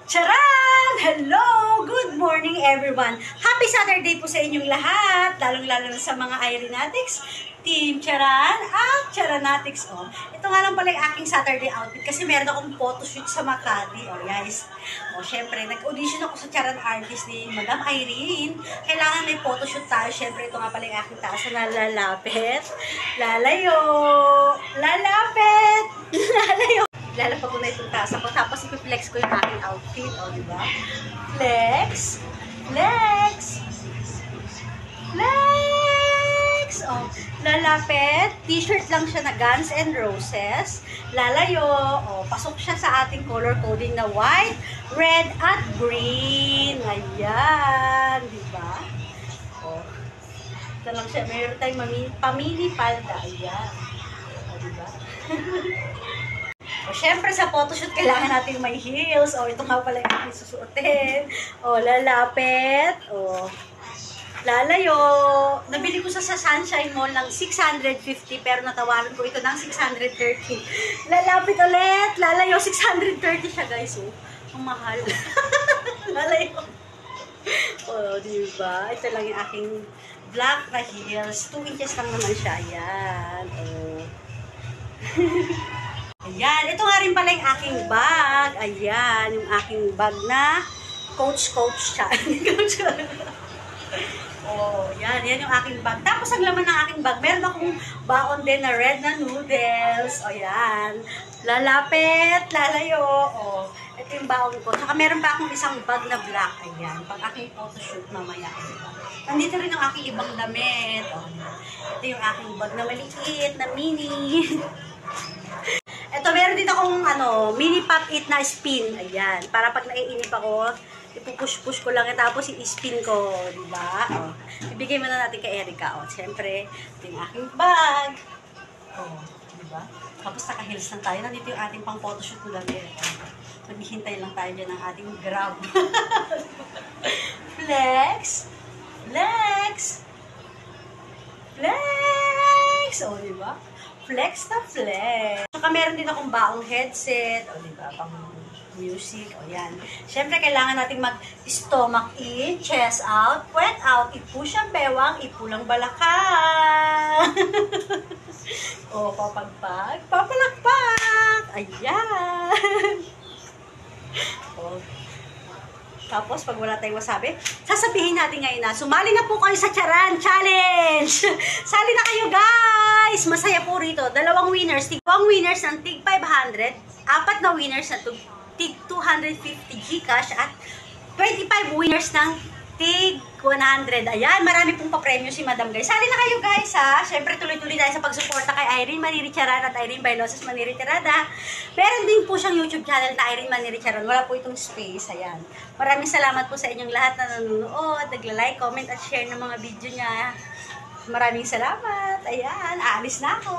Charan! Hello! Good morning everyone! Happy Saturday po sa inyong lahat! Lalong-lalo na sa mga Irenatics, Team Charan at Charanatics. Oh. Ito nga lang pala yung aking Saturday outfit kasi meron akong photoshoot sa Makati. Oh, guys. Oh, syempre, nag-audition ako sa Charan artist ni Madam Irene. Kailangan may photoshoot tayo. Syempre, ito nga pala yung aking taas na lalapit. Lalayo! Lalapit! Lalayo! Lalapag ko na itong taas ako. Tapos ipiflex ko yung aking outfit. O, diba? Flex! Flex! Flex! O, lalapit. T-shirt lang siya na Guns N' Roses. Lalayo. O, pasok siya sa ating color coding na white, red, at green. Ayan. Diba? O, ito lang siya. Meron tayong pamili palda. Ayan. O, diba? O, syempre, sa photoshoot, kailangan natin may heels. O, ito nga pala yung aking susuotin. O, lalapit. O, lalayo. Nabili ko sa Sunshine Mall ng 650, pero natawaran ko ito ng 630. Lalapit ulit. Lalayo, 630 siya, guys. O, ang mahal. Lalayo. O, diba? Ito lang yung aking black na heels. 2 inches lang naman siya. Ayan. O. Ayan, ito nga rin pala yung aking bag. Ayan, yung aking bag na Coach siya. Oh, yan yung aking bag. Tapos ang laman ng aking bag, meron akong baon din na red na noodles. O yan, lalapit, lalayo. O, ito yung baon ko. Saka meron pa akong isang bag na black. Ayan, pag aking photoshoot mamaya. Nandito rin ang aking ibang damit. O, ito yung aking bag na maliit, na mini. Ito, meron din akong mini pop-it na spin. Ayan. Para pag naiinip ako, ipupush-push ko lang. Tapos i-spin ko. Diba? O. Ibigay mo na natin kay Erica. O. Siyempre, ito yung aking bag. O. Diba? Tapos naka-heels lang tayo. Nandito yung ating pang photoshoot ko lang. Maghihintay lang tayo dyan ng ating grab. Flex. Flex. Flex. O. Diba? Flex na flex. Saka meron din akong baong headset. O, diba? Pang music. O, yan. Siyempre, kailangan natin mag-stomach in, chest out, puwet out, i-push ang bewang, ipulang balakang. O, papagpag, papalakpak. Ayan. O. Tapos, pag wala tayong wasabi, sasabihin natin ngayon na, sumali na po kayo sa Charan Challenge! Sali na kayo, guys! Masaya po rito. 2 winners. 2 winners ng tig 500, 4 na winners na tig 250 Gcash, at 25 winners ng tig 100. Ayan, marami pong papremyo si Madam, guys. Sali na kayo, guys, ha? Siyempre, tuloy-tuloy tayo sa pagsuporta kay Irene Maniri Charan at Irene Bailosas Maniri Tirada. Meron din po siyang YouTube channel na Irene Maniri Charan. Wala po itong space. Ayan. Maraming salamat po sa inyong lahat na nanonood, nagla-like, comment, at share ng mga video niya. Maraming salamat. Ayan, aalis na ako.